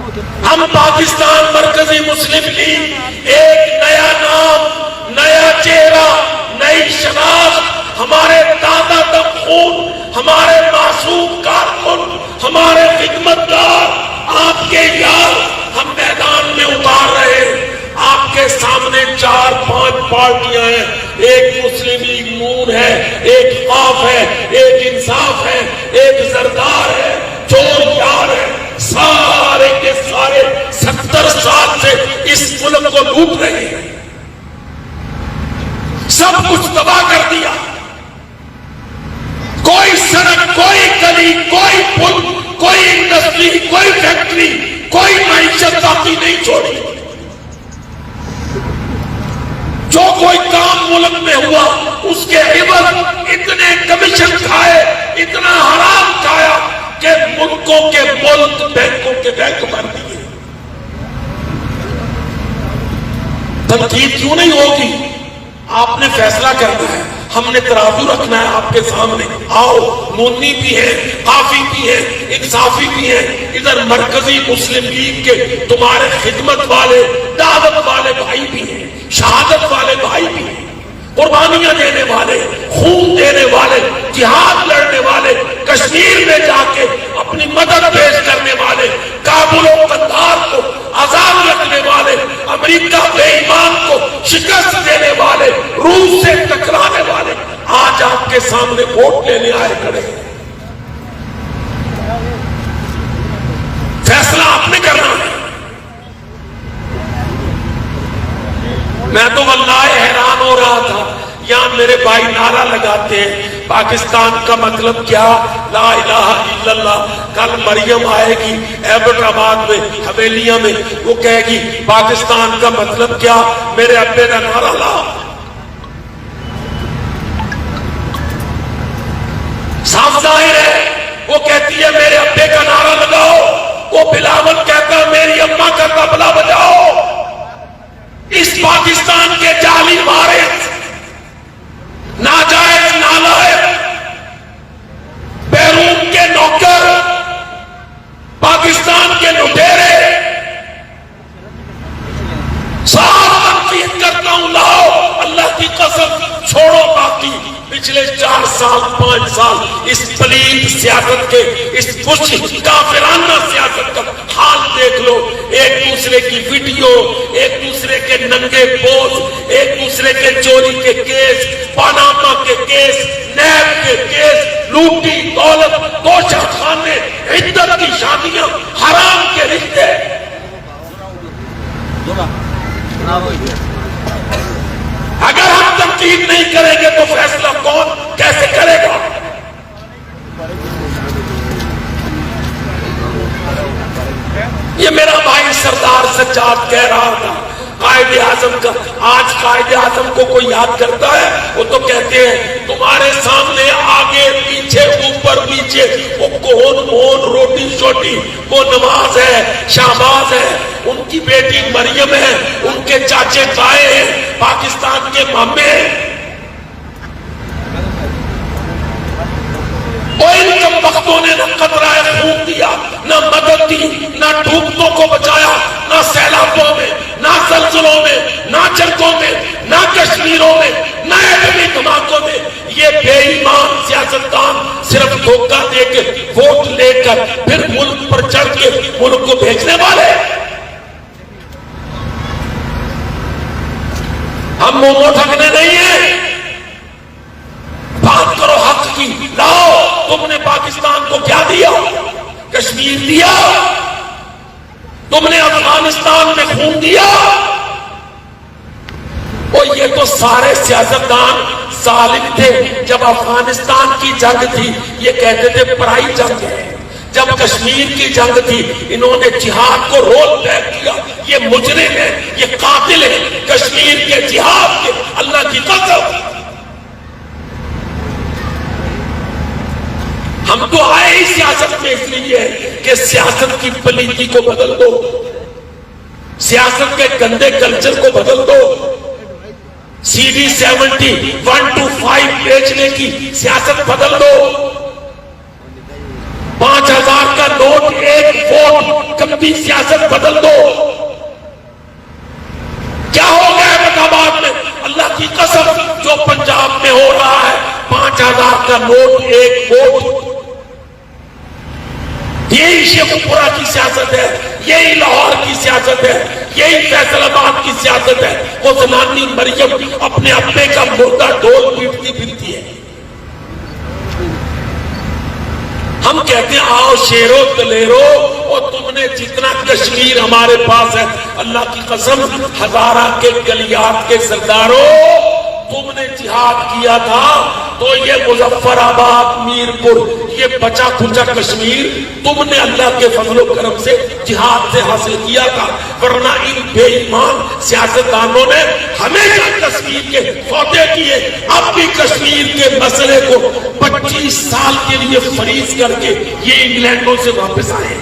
ہم پاکستان مرکزی مسلم لیگ ایک نیا نام، نیا چہرہ، نئی شناخت، ہمارے دادا دم خون، ہمارے معصوم کارکن، ہمارے خدمتگار، آپ کے یار ہم میدان میں اتار رہے ہیں۔ آپ کے سامنے 4-5 پارٹیاں ہیں، ایک مسلم لیگ نون ہے، ایک خوف ہے، ایک انصاف ہے، ایک زردار ہے، چور یار ہے، سارے کے سارے 70 سال سے اس ملک کو لوٹ رہے ہیں، سب کچھ تباہ کر دیا، کوئی سڑک، کوئی گلی، کوئی پل، کوئی انڈسٹری، کوئی فیکٹری، کوئی معیشت باقی نہیں چھوڑی۔ جو کوئی کام ملک میں ہوا اس کے عوض اتنے کمیشن کھائے، اتنا حرام کھایا کہ ملکوں کے ملک، بینکوں کے بینک بن دیے۔ تنقید کیوں نہیں ہوگی؟ آپ نے فیصلہ کرنا ہے، ہم نے ترازو رکھنا ہے آپ کے سامنے۔ آؤ، مونی بھی ہے، قافی بھی ہے، انصافی بھی ہے، ادھر مرکزی مسلم لیگ کے تمہارے خدمت والے، دعوت والے بھائی بھی ہیں، شہادت والے بھائی بھی ہیں، قربانیاں دینے والے، خون دینے والے، جہاد لڑنے والے، کشمیر میں جا کے اپنی مدد پیش کرنے والے، کابل و قندھار کو آزاد رکھنے والے، امریکہ بے ایمان کو شکست دینے والے، روس سے ٹکرانے والے آج آپ کے سامنے ووٹ لینے آئے کھڑے ہیں۔ فیصلہ آپ نے کرنا ہے۔ میں تو واللہ حیران ہو رہا تھا، یہاں میرے بھائی نعرہ لگاتے ہیں پاکستان کا مطلب کیا، لا الہ الا اللہ۔ کل مریم آئے گی ایبٹ آباد میں، حویلیاں میں، وہ کہے گی پاکستان کا مطلب کیا، میرے ابے کا نعرہ لا۔ صاف ظاہر ہے، وہ کہتی ہے میرے ابے کا نعرہ لگاؤ، وہ بلاول کہتا ہے میری اماں کا طبلہ بجاؤ۔ اس پاکستان کے جعلی وارث، ناجائز نالائق، بیرون کے نوکر، پاکستان کے لٹیرے، صاف تنقید کرتا ہوں، لاؤ اللہ کی قسم چھوڑو باقی پچھلے 4 سال 5 سال اس پلید سیاست کے، اس کافرانہ سیاست کا حال دیکھ لو۔ ایک دوسرے کی ویڈیو، ایک دوسرے کے ننگے پوسٹ، ایک دوسرے کے چوری کے کیس، پاناما کے کیس، نیب کے کیس، لوٹی دولت، توشہ خانے، عدت کی شادیاں، حرام کے رشتے۔ اگر ہم تنقید نہیں کریں گے تو فیصلہ کون کیسے کرے گا؟ یہ میرا بھائی سردار سجاد کہہ رہا تھا قائد اعظم کا، آج قائد اعظم کو کوئی یاد کرتا ہے؟ وہ تو کہتے ہیں تمہارے سامنے آگے پیچھے اوپر نیچے، وہ کون مون روٹی شوٹی، وہ نواز ہے، شہباز ہے، ان کی بیٹی مریم ہے، ان کے چاچے تائے ہیں، پاکستان کے مامے ہیں۔ ان کم وقتوں نے نہ قطرہ خون دیا، نہ مدد دی، نہ ڈوبتوں کو بچایا، نہ سیلابوں میں، نہ زلزلوں میں، نہ جنگوں میں، نہ کشمیروں میں، نہ ایٹمی دھماکوں میں۔ یہ بے ایمان سیاستدان صرف دھوکہ دے کے ووٹ لے کر پھر ملک پر چڑھ کے ملک کو بھیجنے والے۔ ہم منہ ٹھگنے نہیں ہیں، بات کرو حق کی۔ لاؤ، تم نے پاکستان کو کیا دیا؟ کشمیر دیا؟ تم نے افغانستان میں خون دیا؟ اور یہ تو سارے سیاستدان ظالم تھے۔ جب افغانستان کی جنگ تھی یہ کہتے تھے پرائی جنگ ہے، جب کشمیر کی جنگ تھی انہوں نے جہاد کو رول بیک کیا۔ یہ مجرم ہے، یہ قاتل ہے کشمیر کے جہاد کے، اللہ کی قسم۔ ہم تو آئے ہی سیاست میں اس لیے کہ سیاست کی پلیتی کو بدل دو، سیاست کے گندے کلچر کو بدل دو۔ CD 70 1 to 5 بیچنے کی سیاست بدل دو، 5000 کا نوٹ، ایک ووٹ، کبھی سیاست بدل دو. کیا ہو گیا ہے مقامات میں؟ اللہ کی قسم جو پنجاب میں ہو رہا ہے، 5000 کا نوٹ، ایک ووٹ، یہی شیخ پورہ کی سیاست ہے، یہی لاہور کی سیاست ہے، یہی فیصل آباد کی سیاست ہے. وہ زنانی مریم اپنے ابے کا مردہ ڈول پیٹتی پھرتی ہے. ہم کہتے ہیں آؤ شیرو دلیرو، اور تم نے جتنا کشمیر ہمارے پاس ہے، اللہ کی قسم ہزارہ کے گلیات کے سرداروں، تم نے جہاد کیا تھا تو یہ مظفر آباد، میرپور، یہ بچا کھچا کشمیر تم نے اللہ کے فضل و کرم سے جہاد سے حاصل کیا تھا. ورنہ ان بے ایمان سیاستدانوں نے ہمیشہ کشمیر کے سودے کیے. اب بھی کشمیر کے مسئلے کو 25 سال کے لیے فریز کر کے یہ انگلینڈوں سے واپس آئے.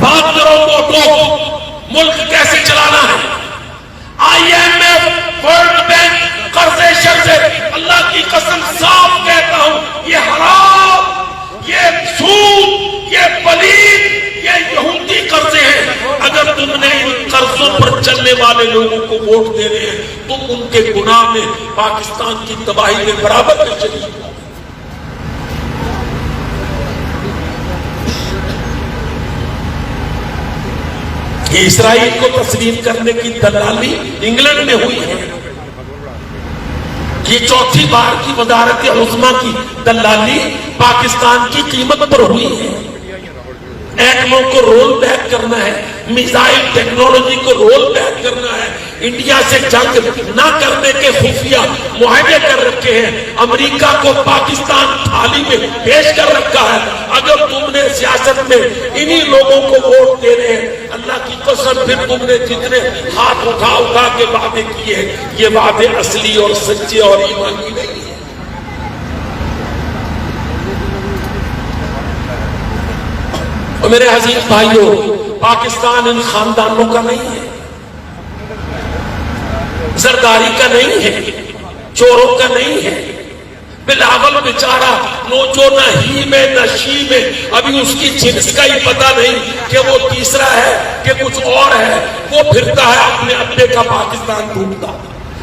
بات کرو ووٹوں، ملک کیسے چلانا ہے. I M F, world bank, قرضے شرزے، اللہ کی قسم صاف کہتا ہوں یہ حرام، یہ سود، یہ پلید، یہ یہودی قرضے ہیں. اگر تم نے ان قرضوں پر چلنے والے لوگوں کو ووٹ دے رہے ہیں، تم ان کے گناہ میں پاکستان کی تباہی میں برابر میں شریک ہو. کہ اسرائیل کو تسلیم کرنے کی دلالی انگلینڈ میں ہوئی ہے. یہ چوتھی بار کی وزارت عظمیٰ کی دلالی پاکستان کی قیمت پر ہوئی ہے. ایٹموں کو رول بیک کرنا ہے، میزائل ٹیکنالوجی کو رول بیک کرنا ہے، انڈیا سے جنگ نہ کرنے کے خفیہ معاہدے کر رکھے ہیں، امریکہ کو پاکستان تھالی میں پیش کر رکھا ہے. اگر تم نے سیاست میں انہی لوگوں کو ووٹ دے رہے ہیں، اللہ کی قسم پھر تم نے جتنے ہاتھ اٹھا اٹھا کے وعدے کیے ہیں، یہ وعدے اصلی اور سچے اور ایمانی نہیں ہیں. اور میرے عزیز بھائیوں، پاکستان ان خاندانوں کا نہیں ہے، زرداری کا نہیں ہے، چوروں کا نہیں ہے. بلاول بیچارہ نوچو نہ ہی میں نہ شی میں، ابھی اس کی جنس کا ہی پتہ نہیں کہ وہ تیسرا ہے کہ کچھ اور ہے. وہ پھرتا ہے اپنے ابے کا پاکستان ڈھونڈتا،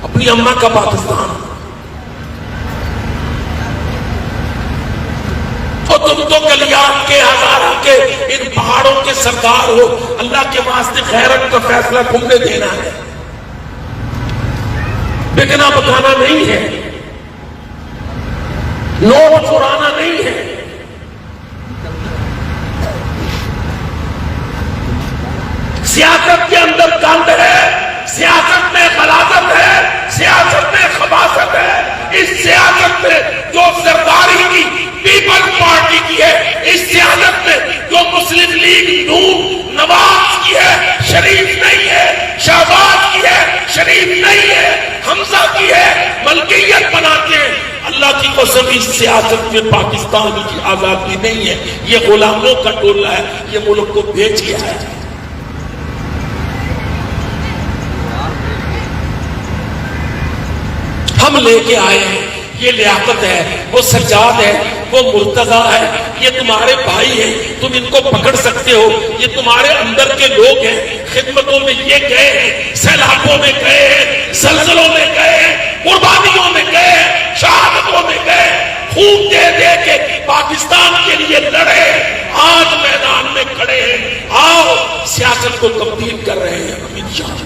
اپنی اماں کا پاکستان. اور تم تو گلیات کے، ہزارہ کے، ان پہاڑوں کے سردار ہو. اللہ کے واسطے غیرت کا فیصلہ تم نے دینا ہے، بکنا بکانا نہیں ہے، نوٹ چرانا نہیں ہے. سیاست کے اندر گند ہے، سیاست میں غلاظت ہے، سیاست میں خباثت ہے. اس سیاست میں جو سرداری کی پیپل پارٹی کی ہے، اس سیاست میں جو مسلم لیگ نون نواز کی ہے، شریف نہیں ہے، شہباز کی ہے، شریف نہیں ہے، حمزہ کی ہے، ملکیت بناتے ہیں. اللہ کی قسم اس سیاست میں پاکستان کی آزادی نہیں ہے، یہ غلاموں کا ٹولہ ہے، یہ ملک کو بیچ گیا ہے. ہم لے کے آئے ہیں، یہ لیاقت ہے، وہ سجاد ہے، وہ مرتضیٰ ہے، یہ تمہارے بھائی ہیں، تم ان کو پکڑ سکتے ہو. یہ تمہارے اندر کے لوگ ہیں، خدمتوں میں یہ گئے ہیں، سیلابوں میں گئے ہیں، زلزلوں میں گئے ہیں، قربانیوں میں گئے ہیں، شہادتوں میں گئے، خون دے دے کے پاکستان کے لیے لڑے، آج میدان میں کھڑے ہیں. آؤ سیاست کو تبدیل کر رہے ہیں امت شاہ.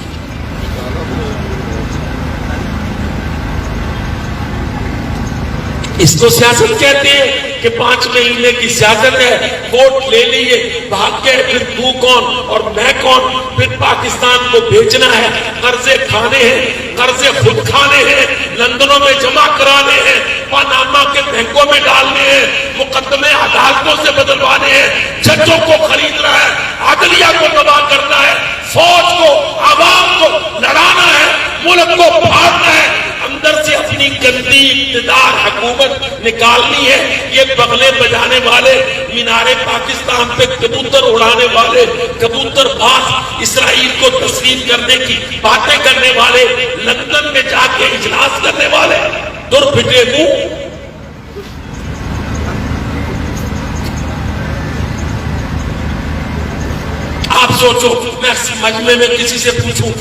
اس کو سیاست کہتے ہیں کہ 5 مہینے کی سیاست ہے، ووٹ لے لیے، بھاگ گئے، پھر تو کون اور میں کون. پھر پاکستان کو بیچنا ہے، قرضے کھانے ہیں، قرضے خود کھانے ہیں، لندنوں میں جمع کرانے ہیں، پاناما کے بینکوں میں ڈالنے ہیں، مقدمے عدالتوں سے بدلوانے ہیں، ججوں کو خریدنا ہے، عدلیہ کو تباہ کرنا ہے، فوج کو، عوام کو لڑانا ہے، ملک کو پھاڑنا ہے، اندر سے اپنی گندی اقتدار حکومت نکالنی ہے. یہ بغلے بجانے والے، مینار پاکستان پہ کبوتر اڑانے والے، کبوتر باز، اسرائیل کو تسلیم کرنے کی باتیں کرنے والے، لندن میں جا کے اجلاس کرنے والے، دور پھٹے منہ آپ سوچو میں مجمع میں کسی سے پوچھوں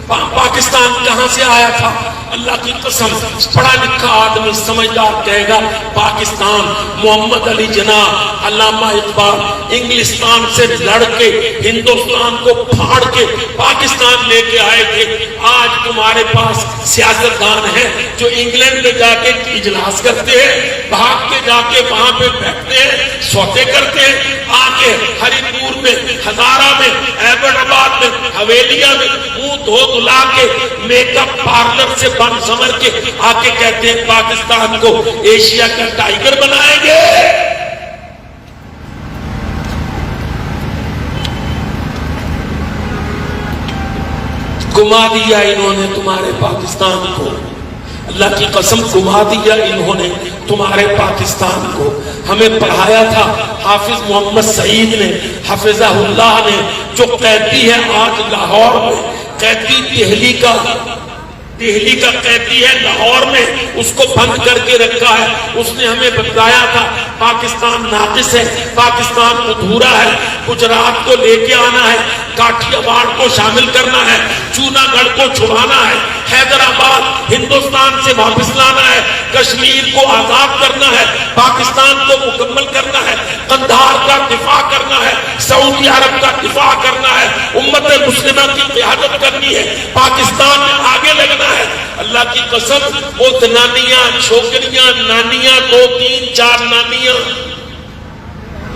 پاکستان کہاں سے آیا تھا، اللہ کی قسم پڑھا لکھا آدمی سمجھدار کہے گا پاکستان محمد علی جناح علامہ اقبال انگلستان سے لڑ کے ہندوستان کو پھاڑ کے پاکستان لے کے آئے تھے۔ آج تمہارے پاس سیاستدان ہیں جو انگلینڈ میں جا کے اجلاس کرتے ہیں، بھاگ کے جا کے وہاں پہ بیٹھتے ہیں، سوتے کرتے ہیں، آ کے ہری پور میں، ہزارہ میں، ایبٹ آباد میں، حویلیہ میں منہ دھو دھلا کے میک اپ پارلر سے بن سمر کے آ کے کہتے ہیں پاکستان کو ایشیا کا ٹائگر بنائیں گے۔ گما دیا انہوں نے تمہارے پاکستان کو، اللہ کی قسم گما دیا انہوں نے تمہارے پاکستان کو۔ ہمیں پڑھایا تھا حافظ محمد سعید نے حفظہ اللہ نے، جو قیدی ہے آج لاہور میں، قیدی دہلی کا قیدی ہے لاہور میں، اس کو بند کر کے رکھا ہے۔ اس نے ہمیں بتایا تھا پاکستان ناقص ہے، پاکستان ادھورا ہے، گجرات کو لے کے آنا ہے، کاٹھی واڑ کو شامل کرنا ہے، چونا گڑھ کو چھڑانا ہے، حیدرآباد ہندوستان سے واپس لانا ہے، کشمیر کو آزاد کرنا ہے، پاکستان کو مکمل کرنا ہے، قندھار کا دفاع کرنا ہے، سعودی عرب کا دفاع کرنا ہے، امت مسلمہ کی قیادت کرنی ہے، پاکستان میں آگے لگنا ہے۔ اللہ کی قسم وہ نانیاں، چھوکریاں، نانیاں، 2 3 4 نانیاں،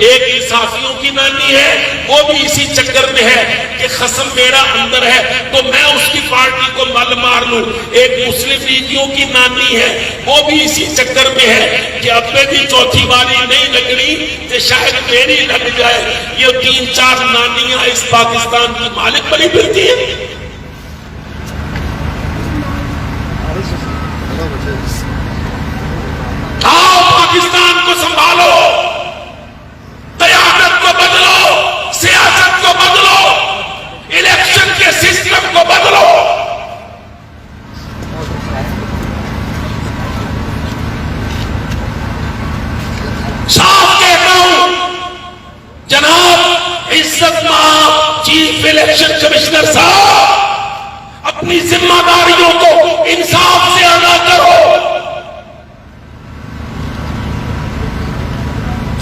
ایک انصافیوں کی نانی ہے، وہ بھی اسی چکر میں ہے کہ خصم میرا اندر ہے تو میں اس کی پارٹی کو مل مار لوں۔ ایک مسلم لیگیوں کی نانی ہے، وہ بھی اسی چکر میں ہے کہ اب میں بھی چوتھی باری نہیں لگنی کہ شاید میری لگ جائے۔ یہ 3 4 نانیاں اس پاکستان کی مالک بنی پھرتی ہیں۔ آؤ پاکستان کو سنبھالو، قیادت کو بدلو، سیاست کو بدلو، الیکشن کے سسٹم کو بدلو۔ صاف کہتا ہوں جناب عزت مآب چیف الیکشن کمشنر صاحب، اپنی ذمہ داریوں کو انصاف سے ادا کرو۔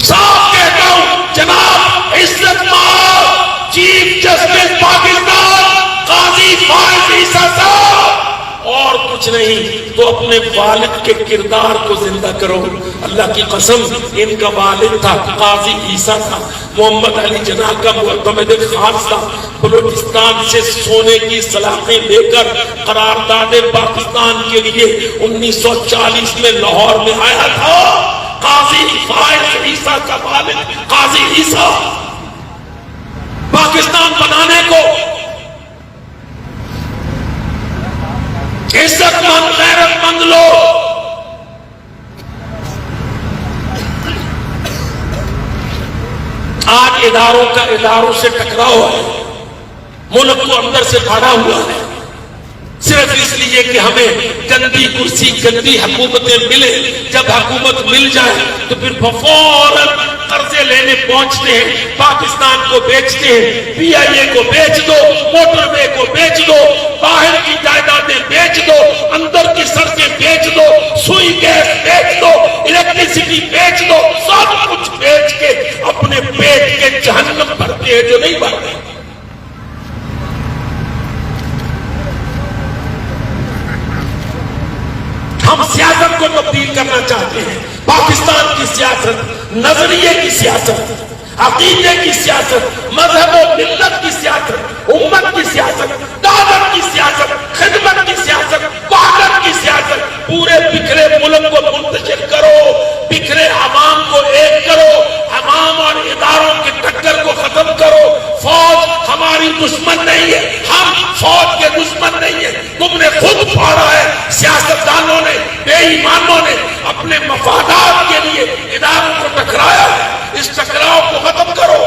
صاف کہتا ہوں جناب عزت مآب چیف جسٹس پاکستان قاضی فائز عیسیٰ صاحب، اور کچھ نہیں تو اپنے والد کے کردار کو زندہ کرو۔ اللہ کی قسم ان کا والد تھا قاضی عیسیٰ تھا، محمد علی جناح کا معتمد خاص تھا، بلوچستان سے سونے کی سلاخیں لے کر قرارداد پاکستان کے لیے 1940 میں لاہور میں آیا تھا۔ قاضی فائز عیسیٰ کا والد قاضی عیسیٰ پاکستان بنانے کو عزت مند غیرت مند لوگ آج اداروں سے ٹکراؤ ہے، ملک کو اندر سے پھاڑا ہوا ہے، صرف اس لیے کہ ہمیں گندی کرسی گندی حکومتیں ملے۔ جب حکومت مل جائے تو پھر فوراً قرضے لینے پہنچتے ہیں، پاکستان کو بیچتے ہیں، پی آئی اے کو بیچ دو، موٹر وے کو بیچ دو، باہر کی جائیدادیں بیچ دو، اندر کی سڑکیں بیچ دو، سوئی گیس بیچ دو، الیکٹریسٹی بیچ دو، سب کچھ بیچ کے اپنے پیٹ کے جہنم بھرتے ہیں جو نہیں بھرتے۔ ہم سیاست کو تبدیل کرنا چاہتے ہیں، پاکستان کی سیاست، نظریے کی سیاست، عقیدے کی سیاست، مذہب و ملت کی سیاست، امت کی سیاست، دعوت کی سیاست، خدمت کی سیاست، وحدت کی سیاست، پورے بکھرے ملک کو منتشر کرو، بکھرے عوام کو ایک کرو، عوام اور اداروں کے ٹکر کو ختم کرو۔ فوج ہماری دشمن نہیں ہے، ہم فوج کے دشمن نہیں ہیں، تم نے خود پھاڑا ہے، سیاستدانوں نے، بے ایمانوں نے اپنے مفادات کے لیے اداروں کو ٹکرایا ہے، اس ٹکراؤ کو ختم کرو۔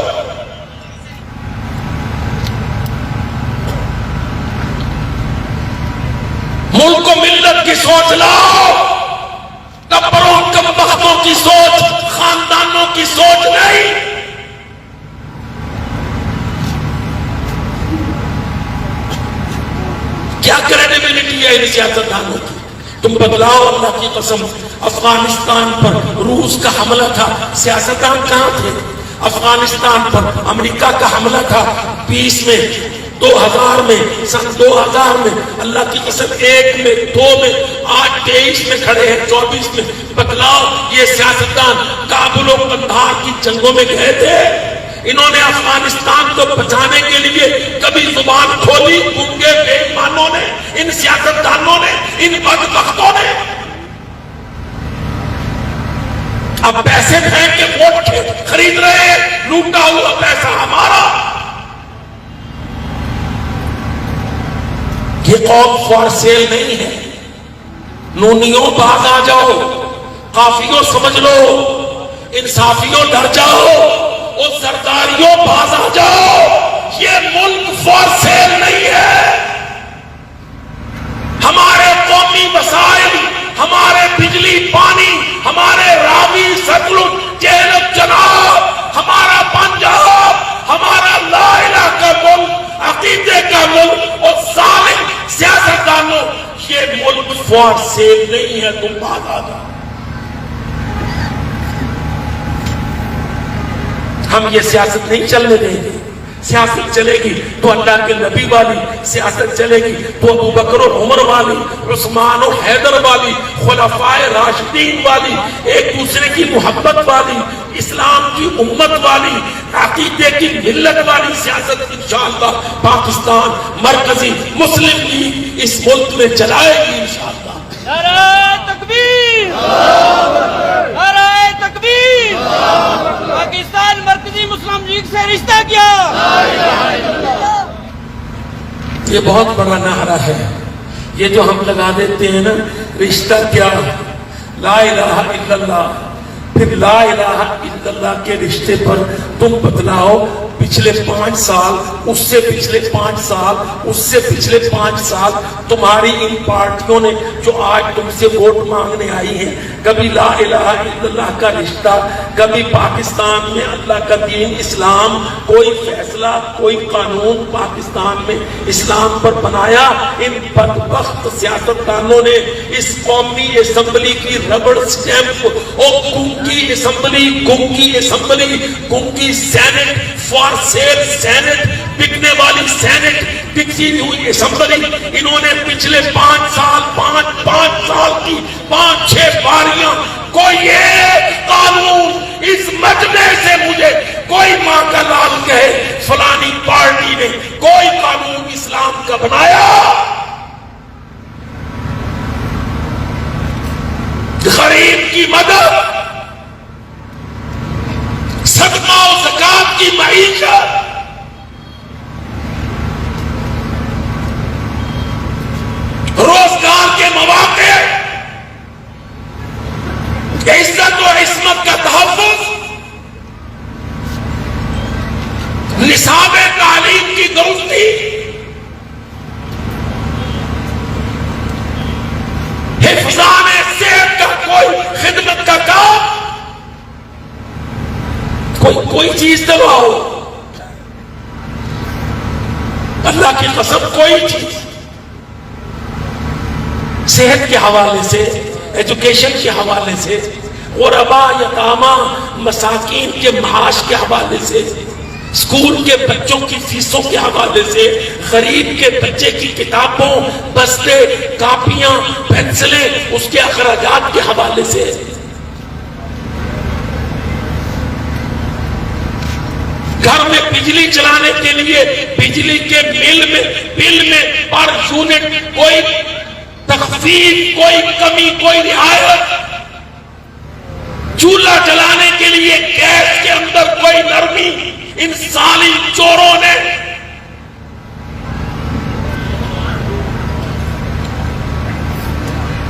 ملک و ملت کی سوچ لاؤ، ٹپروں کم بختوں کی سوچ، خاندانوں کی سوچ نہیں۔ ان سیاستدانوں کی. تم بدلاؤ اللہ کی قسم. افغانستان پر روس کا حملہ تھا, سیاستدان کہاں تھے؟ افغانستان پر امریکہ کا حملہ تھا 20 میں, 2000 میں, سن 2000 میں, اللہ کی قسم 1 میں, 2 میں, آج 23 میں کھڑے ہیں, 24 میں. بتلاؤ یہ سیاستدان کابل و قندھار کی جنگوں میں گئے تھے؟ انہوں نے افغانستان کو بچانے کے لیے کبھی زبان کھولی؟ گنگے بے ایمانوں نے, ان سیاستدانوں نے, ان بدبختوں نے. اب پیسے پھینک کے ووٹ خرید رہے ہیں, لوٹا ہوا پیسہ ہمارا. یہ قوم فار سیل نہیں ہے. نونیوں باز آ جاؤ, قافیوں سمجھ لو, انصافیوں ڈر جاؤ, اور سرداریوں باز آ جاؤ. یہ ملک فار سیل نہیں ہے. ہمارے قومی وسائل, ہمارے بجلی پانی, ہمارے راوی ستلج جہلم چناب, ہمارا پنجاب, ہمارا لا الہ کا ملک, عقیدے کا ملک, اور ظالم سیاستدانوں, یہ ملک فار سیل نہیں ہے. تم باز آ جاؤ. ہم یہ سیاست نہیں چلنے دیں گے. سیاست چلے گی تو اللہ کے نبی والی, سیاست چلے گی تو ابو بکر و عمر والی, عثمان و حیدر والی, خلفائے راشدین والی, ایک دوسرے کی محبت والی, اسلام کی امت والی, عقیدے کی ملت والی سیاست انشاءاللہ پاکستان مرکزی مسلم لیگ اس ملک میں چلائے گی انشاءاللہ. نعرہ تکبیر, نعرہ تکبیر. پاکستان مرکزی مسلم لیگ سے رشتہ کیا. یہ بہت بڑا نعرہ ہے. یہ جو ہم لگا دیتے ہیں نا, رشتہ کیا, لا الہ الا اللہ, پھر لا الہ الا اللہ کے رشتے پر تم بتلاؤ. پچھلے 5 سال, اس سے پچھلے 5 سال, اس سے پچھلے 5 سال تمہاری ان پارٹیوں نے جو آج تم سے ووٹ مانگنے آئی ہیں, کبھی لا الہ الا اللہ کا رشتہ, کبھی پاکستان میں اللہ کا دین اسلام, کوئی فیصلہ, کوئی قانون پاکستان میں اسلام پر بنایا؟ ان بدبخت سیاستدانوں نے اس قومی اسمبلی کی ربڑ سٹیمپ اور گنگی اسمبلی, گنگی اسمبلی, گنگی سینٹ, فار سیل سینٹ, بکنے والی سینٹ, بکتی ہوئی اسمبلی, انہوں نے پچھلے 5 سال, 5 سال کی 5-6 باریاں, کوئی ایک قانون اس مجمع سے مجھے کوئی ماں کا لال کہے فلانی پارٹی نے کوئی قانون اسلام کا بنایا؟ غریب کی مدد, صدقہ و زکات کی معیشت, روزگار کے مواقع, عزت و عصمت کا تحفظ, نصاب تعلیم کی درستی, حفظان صحت کا کوئی خدمت کا کام, کوئی چیز دلواؤ. اللہ کی قسم کوئی چیز صحت کے حوالے سے, ایجوکیشن کے حوالے سے, غربا یتاما مساکین کے معاش کے حوالے سے, اسکول کے بچوں کی فیسوں کے حوالے سے, غریب کے بچے کی کتابوں, بستے, کاپیاں, پینسلیں, اس کے اخراجات کے حوالے سے, گھر میں بجلی چلانے کے لیے بجلی کے بل میں پر یونٹ کوئی تخفیف, کوئی کمی, کوئی رعایت, چولہا جلانے کے لیے گیس کے اندر کوئی نرمی, ان ظالم چوروں نے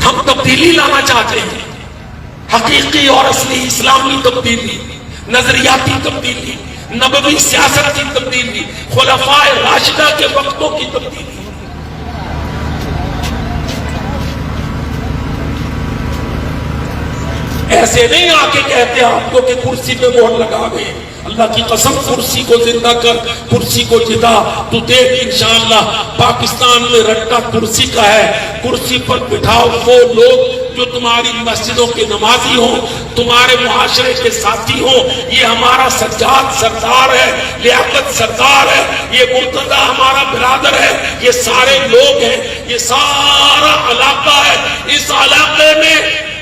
ہم تبدیلی لانا چاہتے ہیں, حقیقی اور اصلی اسلامی تبدیلی, نظریاتی تبدیلی, نبوی سیاست کی تبدیلی, خلفائے راشدہ کے وقتوں کی تبدیلی. ایسے نہیں آ کے کہتے آپ کو کہ کرسی پہ مہر لگا گئے, اللہ کی قسم کرسی کو زندہ کر، کرسی کو جدا، تو دیکھ انشاءاللہ پاکستان میں رٹا کرسی کا ہے، کرسی پر بٹھاؤ وہ لوگ جو تمہاری مسجدوں کے نمازی ہوں، تمہارے معاشرے کے ساتھی ہوں۔ یہ ہمارا سجاد سردار ہے، لیاقت سردار ہے، یہ مرتضی ہمارا برادر ہے، یہ سارے لوگ ہیں، یہ سارا علاقہ ہے۔ اس علاقے میں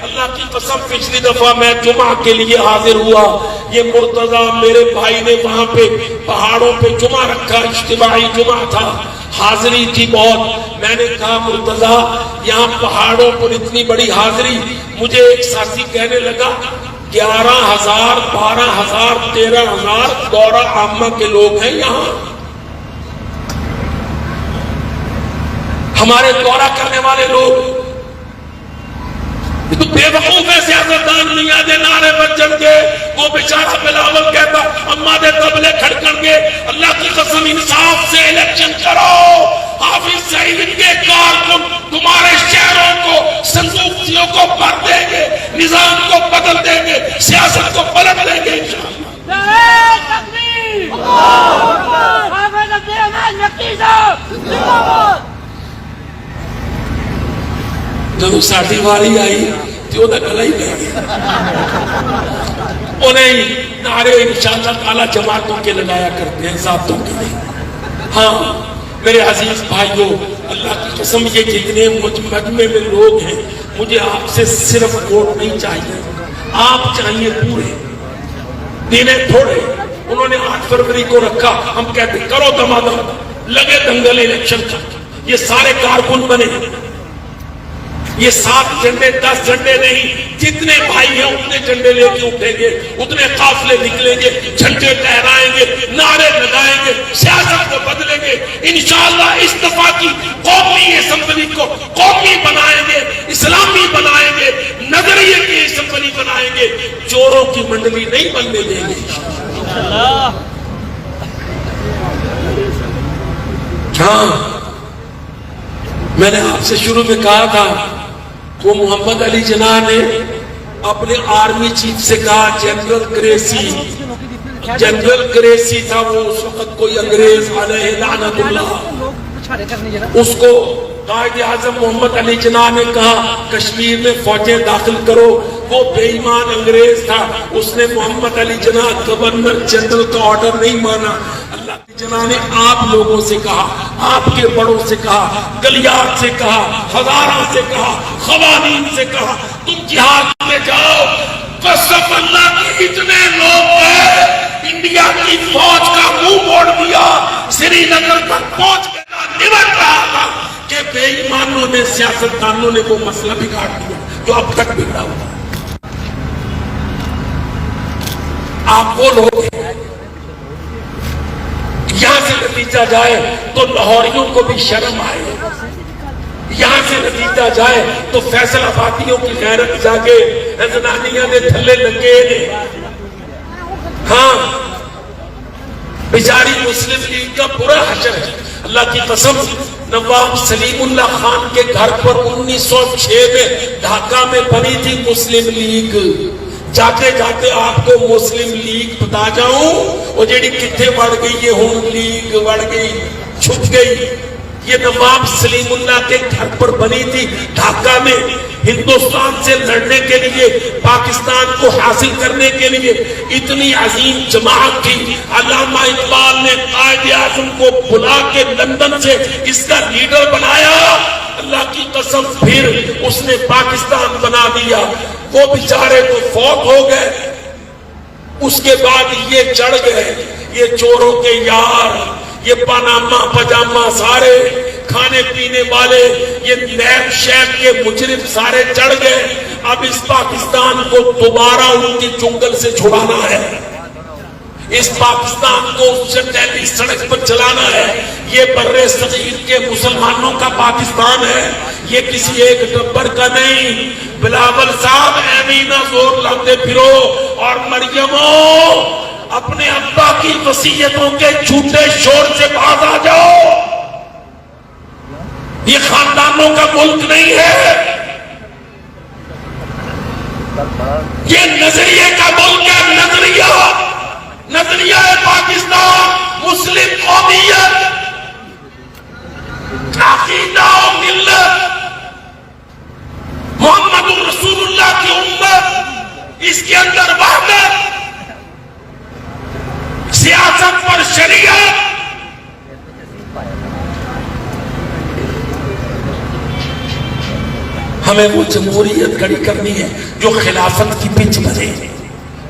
اللہ کی قسم پچھلی دفعہ میں جمعہ کے لیے حاضر ہوا، یہ مرتضی میرے بھائی نے وہاں پہ پہاڑوں پہ جمعہ رکھا، اجتماعی جمعہ تھا، حاضری تھی بہت۔ میں نے کہا مرتضی یہاں پہاڑوں پر اتنی بڑی حاضری، مجھے ایک ساتھی کہنے لگا 11,000 12,000 13,000 دورہ عامہ کے لوگ ہیں یہاں، ہمارے دورہ کرنے والے لوگ۔ تو بے وقوف ہے سیاستدان میاں دے نعرے بجن گے، وہ بیچارہ بلاول کہتا اما دے تبلے کھڑکن گے۔ اللہ کی قسم انصاف سے الیکشن کرو، حافظ سعید کے کارکن تمہارے شہروں کو، صندوقیوں کو بھر دیں گے، نظام کو بدل دیں گے، سیاست کو پلٹ دیں گے انشاءاللہ۔ نعرہ تکبیر، اللہ اکبر، حافظ عبد الرحمن نقوی صاحب زندہ باد۔ جب ساڑھی واری آئی تو وہ گلا ہی لے گیا، انہیں نعرے انشاءاللہ تعالیٰ جماعتوں کے لگایا کرتے ہیں، ذاتوں کے نہیں۔ ہاں میرے عزیز بھائیوں، اللہ کی قسم یہ جتنے مجمع میں لوگ ہیں، مجھے آپ سے صرف ووٹ نہیں چاہیے، آپ چاہیے پورے، دینے تھوڑے۔ انہوں نے 8 فروری کو رکھا، ہم کہتے کرو دمادم، لگے دنگل الیکشن کا، یہ سارے کارکن بنے، یہ 7 جھنڈے 10 جھنڈے نہیں، جتنے بھائی ہیں اتنے جھنڈے لے کے اٹھیں گے، اتنے قافلے نکلیں گے، جھنڈے لہرائیں گے، نعرے لگائیں گے، سیاست کو بدلیں گے انشاءاللہ۔ اس دفعہ کی قومی اسمبلی کو قومی بنائیں گے، اسلامی بنائیں گے، نظریے کی اسمبلی بنائیں گے، چوروں کی منڈلی نہیں بننے دیں گے انشاءاللہ۔ ہاں میں نے آپ سے شروع میں کہا تھا، وہ محمد علی جناح نے اپنے آرمی چیف سے کہا، جنرل گریسی تھا وہ اس وقت کوئی انگریز علیہ لعنت اللہ، اس کو قائد اعظم محمد علی جناح نے کہا کشمیر میں فوجیں داخل کرو، وہ بے ایمان انگریز تھا، اس نے محمد علی جناح گورنر جنرل کا آرڈر نہیں مانا۔ اللہ جناح نے آپ لوگوں سے کہا، آپ کے بڑوں سے کہا، گلیات سے کہا، ہزارہ سے کہا، خوانین سے کہا، تم جہاد میں جاؤ۔ قسم اللہ کی اتنے لوگ ہیں، انڈیا کی فوج کا منہ موڑ دیا، سری نگر تک پہنچ کے نمٹ رہا تھا کہ بے ایمانوں نے، سیاستدانوں نے وہ مسئلہ بگاڑ دیا جو اب تک بگڑا ہوا۔ آپ وہ لوگ ہیں، یہاں سے نتیجہ جائے تو لاہوریوں کو بھی شرم آئے، یہاں سے نتیجہ جائے تو فیصل آبادیوں کی غیرت جاگے، حضرانیہ نے تھلے لگے۔ ہاں بیچاری مسلم لیگ کا برا حشر ہے، اللہ کی قسم۔ نواب سلیم اللہ خان کے گھر پر 1906 میں ڈھاکہ میں بنی تھی مسلم لیگ، جاتے جاتے آپ کو مسلم لیگ بتا جاؤں، وہ جیڑی کتھے بڑھ گئی، یہ ہون لیگ بڑھ گئی، چھپ گئی۔ یہ نواب سلیم اللہ کے گھر پر بنی تھی ڈھاکہ میں، ہندوستان سے لڑنے کے لیے، پاکستان کو حاصل کرنے کے لیے اتنی عظیم جماعت تھی۔ علامہ اقبال نے قائد اعظم کو بلا کے لندن سے اس کا لیڈر بنایا، اللہ کی قسم پھر اس نے پاکستان بنا دیا۔ وہ بیچارے تو فوت ہو گئے، اس کے بعد یہ چڑھ گئے، یہ چوروں کے یار، یہ پاناما پجامہ سارے کھانے پینے والے، یہ نیب شیب کے مجرم سارے چڑھ گئے۔ اب اس پاکستان کو دوبارہ ان کی جنگل سے چھڑانا ہے، اس پاکستان کو چندیلی سڑک پر چلانا ہے۔ یہ بر صغیر کے مسلمانوں کا پاکستان ہے، یہ کسی ایک ٹبر کا نہیں۔ بلاول صاحب ایمینہ زور لاتے پھرو، اور مریموں اپنے ابا کی وصیتوں کے جھوٹے شور سے باز آ جاؤ۔ یہ خاندانوں کا ملک نہیں ہے، یہ نظریے کا ملک ہے۔ نظریہ پاکستان، مسلم قومیت، عقیدہ و ملت، محمد رسول اللہ کی امت، اس کے اندر وحدت، سیاست پر شریعت، ہمیں وہ جمہوریت کھڑی کرنی ہے جو خلافت کی پچ بنے.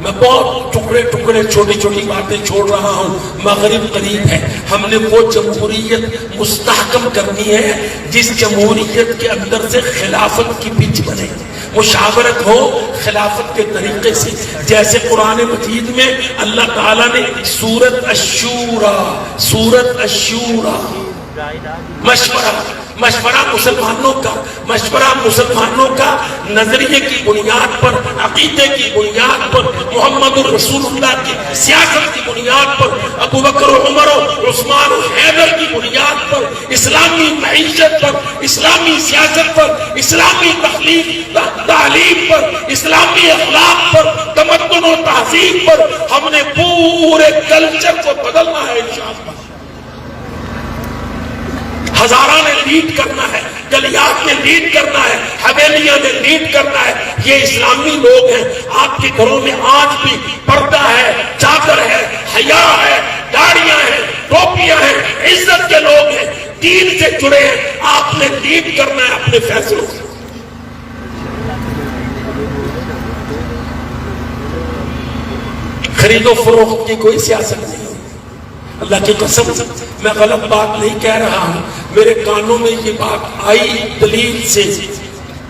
میں بہت ٹکڑے ٹکڑے چھوٹی چھوٹی باتیں چھوڑ رہا ہوں، مغرب قریب ہے. ہم نے وہ جمہوریت مستحکم کرنی ہے جس جمہوریت کے اندر سے خلافت کی پچ بنے، مشاورت ہو خلافت کے طریقے سے. جیسے قرآن مجید میں اللہ تعالیٰ نے سورۃ الشورى مشورہ مسلمانوں کا نظریے کی بنیاد پر، عقیدے کی بنیاد پر، محمد الرسول اللہ کی سیاست کی بنیاد پر، ابو بکر و عمر و عثمان و حیدر کی بنیاد پر، اسلامی معیشت پر، اسلامی سیاست پر، اسلامی تعلیم پر، اسلامی اخلاق پر، تمدن و تہذیب پر ہم نے پورے کلچر کو بدلنا ہے انشاءاللہ. ہزارہ نے لیڈ کرنا ہے، گلیات میں لیڈ کرنا ہے، حویلیاں نے لیڈ کرنا ہے. یہ اسلامی لوگ ہیں. آپ کے گھروں میں آج بھی پردہ ہے، چادر ہے، حیا ہے، داڑیاں ہیں، ٹوپیاں ہیں، عزت کے لوگ ہیں، دین سے جڑے ہیں. آپ نے لیڈ کرنا ہے اپنے فیصلوں سے. خرید و فروخت کی کوئی سیاست نہیں. اللہ کی قسم میں غلط بات نہیں کہہ رہا ہوں، میرے کانوں میں یہ بات آئی دلیل سے.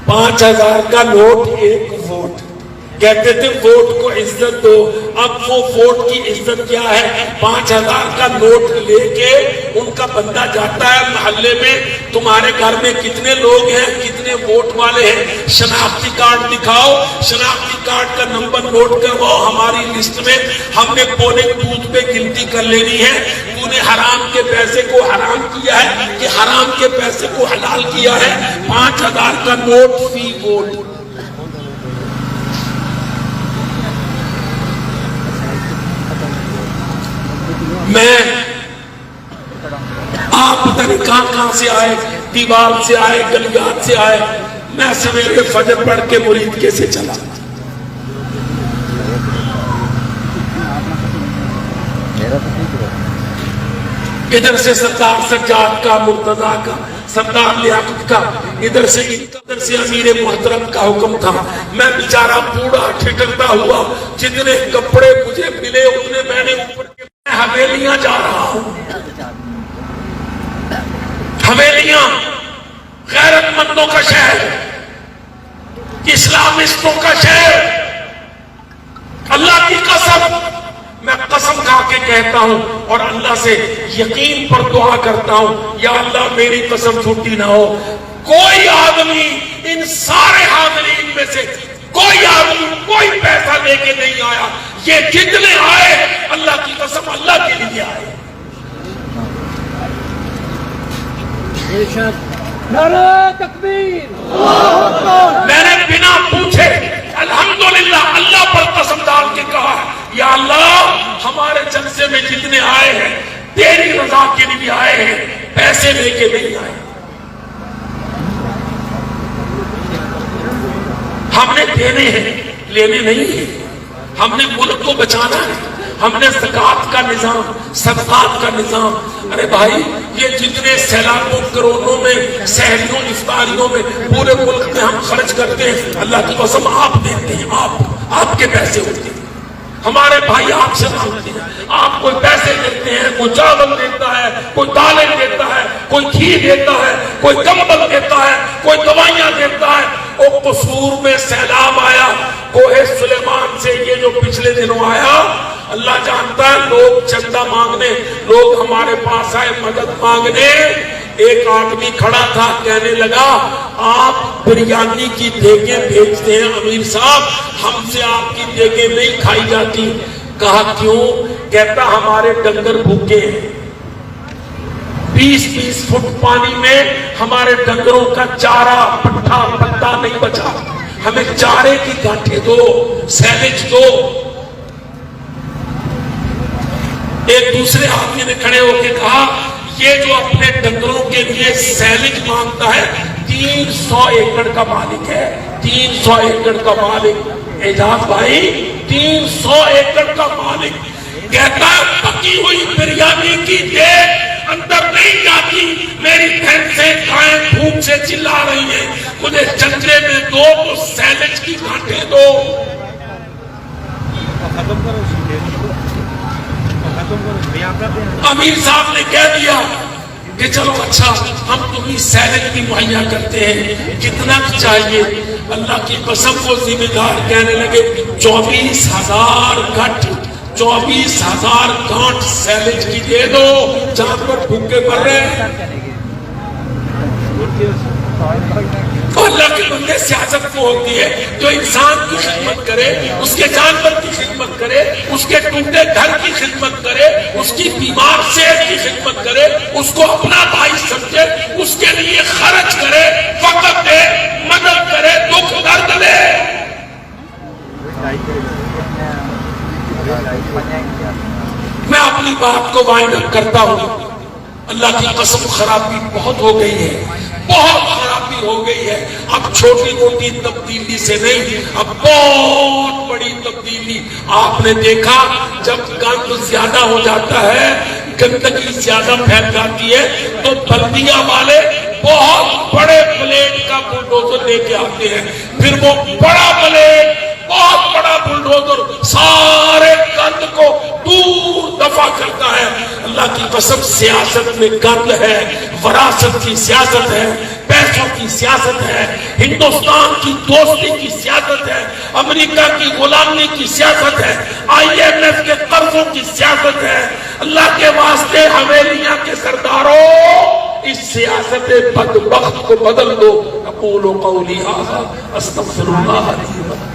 5000 کا نوٹ 1 ووٹ، کہتے تھے ووٹ کو عزت دو. اب وہ ووٹ کی عزت کیا ہے؟ 5000 کا نوٹ لے کے ان کا بندہ جاتا ہے محلے میں، تمہارے گھر میں کتنے لوگ ہیں، کتنے ووٹ والے ہیں، شناختی کارڈ دکھاؤ، شناختی کارڈ کا نمبر نوٹ کرواؤ ہماری لسٹ میں، ہم نے پولنگ بوتھ پہ گنتی کر لینی ہے. تو نے حرام کے پیسے کو حرام کیا ہے کہ حرام کے پیسے کو حلال کیا ہے. 5000 کا نوٹ فی ووٹ. میں آپ پتہ نہیں کہاں سے آئے، دیوار سے آئے، گلیات سے آئے. میں سویرے فجر پڑھ کے مرید کیسے چلا. ادھر سے سردار سجاد کا، مرتضیٰ کا، سردار لیاقت کا، ادھر سے امیر محترم کا حکم تھا. میں بیچارہ بوڑھا ٹھٹکتا ہوا، جتنے کپڑے مجھے ملے اتنے میں نے اوپر کے حویلیاں جا رہا ہوں. حویلیاں غیرت مندوں کا شہر، اسلامستوں کا شہر. اللہ کی قسم، میں قسم کھا کے کہتا ہوں اور اللہ سے یقین پر دعا کرتا ہوں، یا اللہ میری قسم جھوٹی نہ ہو، کوئی آدمی ان سارے حاضرین میں سے کوئی آدمی کوئی پیسہ لے کے نہیں آیا. یہ جتنے آئے اللہ کی قسم اللہ کے لیے آئے. نعرہ تکبیر، میں نے بنا پوچھے الحمدللہ اللہ پر قسم ڈال کے کہا، یا اللہ ہمارے جلسے میں جتنے آئے ہیں تیری رضا کے لیے آئے ہیں، پیسے لے کے نہیں آئے. ہم نے دینے ہیں، لینے نہیں ہیں. ہم نے ملک کو بچانا ہے. ہم نے زکوٰۃ کا نظام، صدقات کا نظام. ارے بھائی یہ جتنے سیلابوں کروڑوں میں سحریوں افطاریوں میں پورے ملک میں ہم خرچ کرتے ہیں، اللہ کی قسم آپ دیتے ہیں، آپ کے پیسے ہوتے ہیں. ہمارے بھائی آپ سے مانگتے ہیں، آپ کوئی پیسے دیتے ہیں، کوئی چاول دیتا ہے، کوئی دالیں دیتا ہے، کوئی گھی دیتا ہے، کوئی کمبل دیتا ہے، کوئی دوائیاں دیتا ہے. وہ قصور میں سیلاب آیا، کوہ سلیمان سے یہ جو پچھلے دنوں آیا، اللہ جانتا ہے لوگ چندہ مانگنے، لوگ ہمارے پاس آئے مدد مانگنے. ایک آدمی کھڑا تھا کہنے لگا آپ بریانی کی دیگیں بھیجتے ہیں امیر صاحب، ہم سے آپ کی دیگیں نہیں کھائی جاتی. کہا کیوں؟ کہتا ہمارے ڈنگر بھوکے ہیں. 20-20 فٹ پانی میں ہمارے ڈنگروں کا چارہ پٹا نہیں بچا. ہمیں چارے کی گاٹھیں دو، سیلج دو. ایک دوسرے آدمی نے کھڑے ہو کے کہا یہ جو اپنے ڈنگروں کے لیے سیلج مانگتا ہے 300 ایکڑ کا مالک ہے, 300 ایکڑ کا مالک. اعجاز بھائی 300 ایکڑ کا مالک کہتا ہے پکی ہوئی بریانی کی دیکھ اندر نہیں جاتی, میری بھینسیں گائیں بھوک سے چلا رہی ہیں, مجھے چنچرے میں دو تو سیلج کی گھاٹیں دو. امیر صاحب نے کہہ دیا کہ چلو اچھا ہم تمہیں سیلج بھی مہیا کرتے ہیں, کتنا چاہیے؟ اللہ کی قسم کو ذمہ دار کہنے لگے 24,000 گھٹ, 24,000 گانٹ سیلج کی دے دو, جانور بھوکے مر رہے ہیں. اللہ کے بندے سیاست کو ہوتی ہے جو انسان کی خدمت کرے, اس کے جانور کی خدمت کرے, اس کے ٹوٹے گھر کی خدمت کرے, اس کی بیمار صحت کی خدمت کرے, اس کو اپنا بھائی سمجھے, اس کے لیے خرچ کرے, وقت دے, مدد کرے, دکھ درد لے. میں اپنی بات کو وائنڈ اپ کرتا ہوں. اللہ کی قسم خرابی بہت ہو گئی ہے, بہت خرابی ہو گئی ہے. اب چھوٹی موٹی تبدیلی سے نہیں, اب بہت بڑی تبدیلی. آپ نے دیکھا جب گند زیادہ ہو جاتا ہے, گندگی زیادہ پھیل جاتی ہے تو بلدیہ والے بہت بڑے بلیڈ کا بلڈوزر لے کے آتے ہیں, پھر وہ بڑا بلیڈ, بہت بڑا بلڈوزر سارے گند کو دور دفع کرتا ہے. اللہ کی قسم سیاست میں گند ہے, وراثت کی سیاست ہے, پیسوں کی سیاست ہے, ہندوستان کی دوستی کی سیاست ہے, امریکہ کی غلامی کی سیاست ہے, IMF کے قرضوں کی سیاست ہے. اللہ کے واسطے حویلیاں کے سرداروں اس سیاست بدبخت کو بدل دو. اقول قولی ھذا استغفر اللہ لی ولکم.